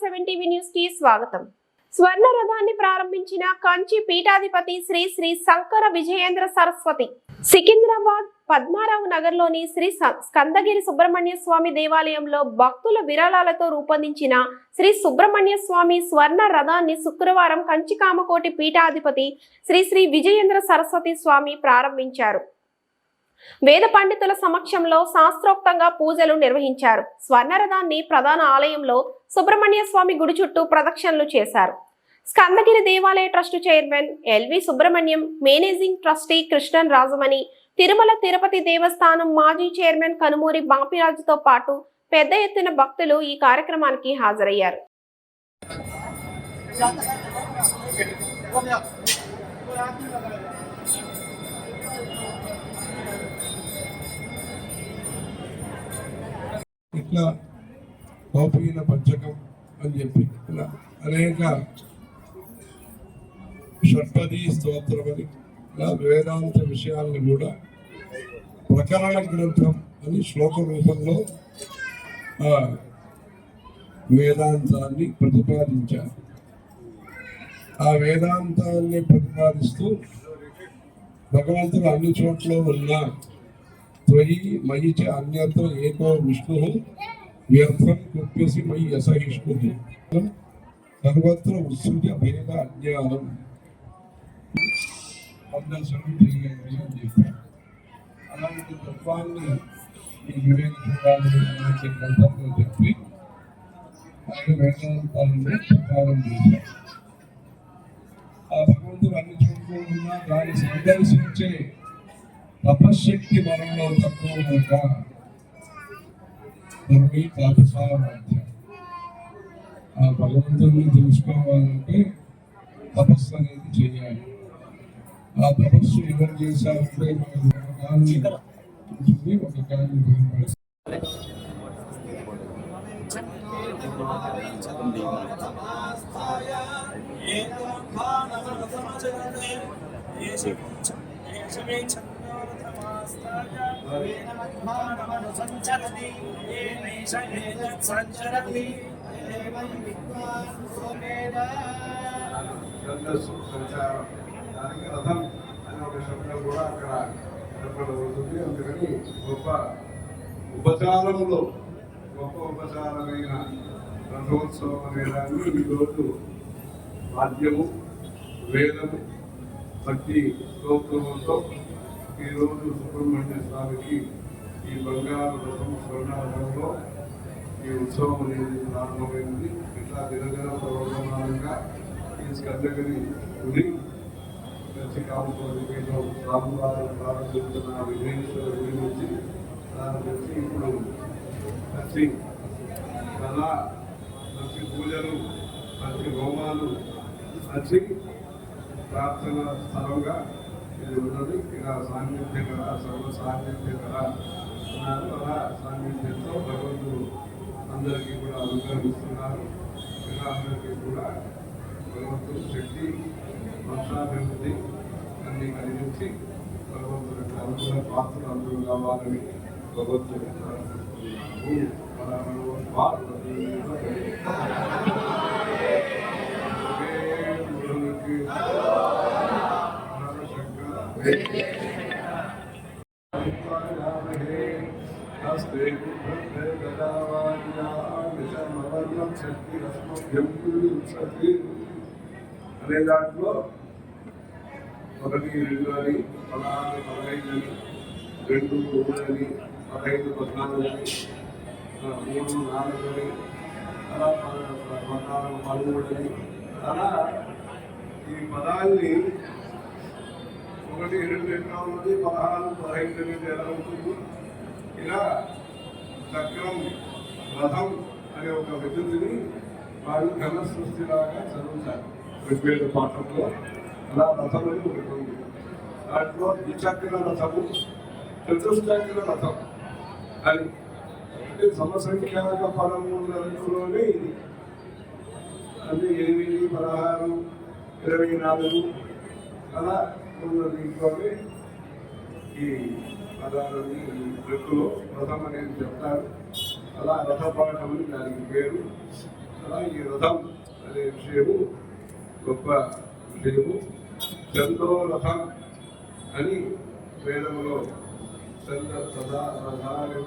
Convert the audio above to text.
7 TV news కి స్వాగతం. స్వర్ణ రథాన్ని ప్రారంభించిన కంచి పీఠాధిపతి శ్రీ శ్రీ శంకర విజయేంద్ర సరస్వతి సికింద్రాబాద్ పద్మారావు నగర్లోని శ్రీ స్కందగిరి సుబ్రహ్మణ్య స్వామి దేవాలయంలో భక్తుల విరాళాలతో రూపొందించిన శ్రీ సుబ్రహ్మణ్య స్వామి స్వర్ణ రథాన్ని శుక్రవారం కంచి కామకోటి పీఠాధిపతి శ్రీ శ్రీ విజయేంద్ర సరస్వతి స్వామి ప్రారంభించారు. వేద పండితుల సమక్షంలో శాస్త్రోక్తంగా పూజలు నిర్వహించారు. స్వర్ణరథాన్ని ప్రధాన ఆలయంలో సుబ్రహ్మణ్య స్వామి గుడి చుట్టూ ప్రదక్షిణలు చేశారు. స్కందగిరి దేవాలయ trust chairman LV Subrahmanyam, managing trustee Krishnan Rajamani, Tirumala Tirupati Devasthanam మాజీ చైర్మన్ కనుమూరి బాపిరాజుతో పాటు పెద్ద ఎత్తున భక్తులు ఈ కార్యక్రమానికి హాజరయ్యారు. ఇట్లా కౌపీన పంచకం అని చెప్పి ఇలా అనేక షట్పది స్తోత్రం అని ఇలా వేదాంత విషయాలను కూడా ప్రకరణ గ్రంథం అని శ్లోక రూపంలో వేదాంతాన్ని ప్రతిపాదించారు. ఆ వేదాంతాన్ని ప్రతిపాదిస్తూ భగవంతుడు అన్ని చోట్ల ఉన్న త్వయి మయి చ అన్యత్ర ఏకో విష్ణు వ్యర్థం కుప్యసి మయి యసహిష్ణు సర్వత్ర ఉత్సృజ భేద అజ్ఞానం అభ్యాసం చేయండి అని చెప్పారు. అలాంటి తత్వాన్ని ఈ వివేక గ్రంథంలో చెప్పి ఆయన వేదాంతాలను ప్రచారం చేశారు. ఆ భగవంతుడు అన్ని చోట్ల ఉన్నా దాన్ని సందర్శించే తపశక్తి మనలో తక్కువ కనుక మనకి తపస్సాధ్యం. ఆ భగవంతుడిని తెలుసుకోవాలంటే తపస్సు అనేది చేయాలి. ఆ తపస్సు ఎవరు చేశారంటే మనకు ఒక కాలు ఉంటుంది, ఒక కాలు రథం అనే ఒక శబ్దం కూడా అక్కడ చెప్పబడుతుంది. అందుకని గొప్ప ఉపచారంలో గొప్ప ఉపచారమైన రథోత్సవం అనే దాన్ని ఈరోజు వాద్యము, వేదము, భక్తి స్తోత్రములతో ఈరోజు సుబ్రహ్మణ్య స్వామికి ఈ బంగారు రథం స్వర్ణరథంలో ఈ ఉత్సవం అనేది ప్రారంభమైంది. ఇట్లా దినదిన ప్రవర్తమానంగా ఈ స్కందగిరి గుడి కంచి కామకోటిలో స్వామివారు ప్రారంభించిన విఘ్నేశ్వర గుడి నుంచి ప్రారంభించి ఇప్పుడు కంచి కళ, కంచి పూజలు, కంచి హోమాలు, కంచి ప్రార్థన స్థలంగా ఇది ఉన్నది. ఇలా సాన్నిధ్యకర సర్వ సాన్నిధ్యకర ఉన్నారు. అలా సాన్నిధ్యంతో భగవంతుడు అందరికీ కూడా అనుగ్రహిస్తున్నారు. ఇలా అందరికీ కూడా భగవంతుడు శక్తి, వంశాభివృద్ధి అన్ని కలిగించి భగవంతుడి అనుగ్రహ పాత్రలు అందరూ కావాలని భగవంతుడు అనే దాంట్లో 1, 2 అని 16, 15 అని 2, 3 అని 15, 14 అని 3, 4 అని అలా 14, 13 అని అలా ఈ పదాన్ని 1, 2 ఎట్లా ఉన్నది, 16, 15 అనేది ఎలా ఉంటుంది. ఇలా చక్రం, రథం అనే ఒక విద్యుత్తుని వారు ఘన సృష్టిలాగా చదువుతారు ఋగ్వేద పాఠంలో. అలా రథములు ఉంటుంది. దాంట్లో ద్విచక్ర రథము, చతుశ్చక్ర రథం అని అంటే సమసంఖ్యాక పరములలోనే ఇది అంటే 8, 16, 24 అలా ఉన్న దీంట్లోనే ఈ పదాలని వృత్తులో రథం అనేది చెప్తారు. అలా రథపాఠం అని దానికి పేరు. అలా ఈ రథం అనే విషయము గొప్ప విషయము. చందో రథం అని వేదంలో చంద్ర సదా రథాలు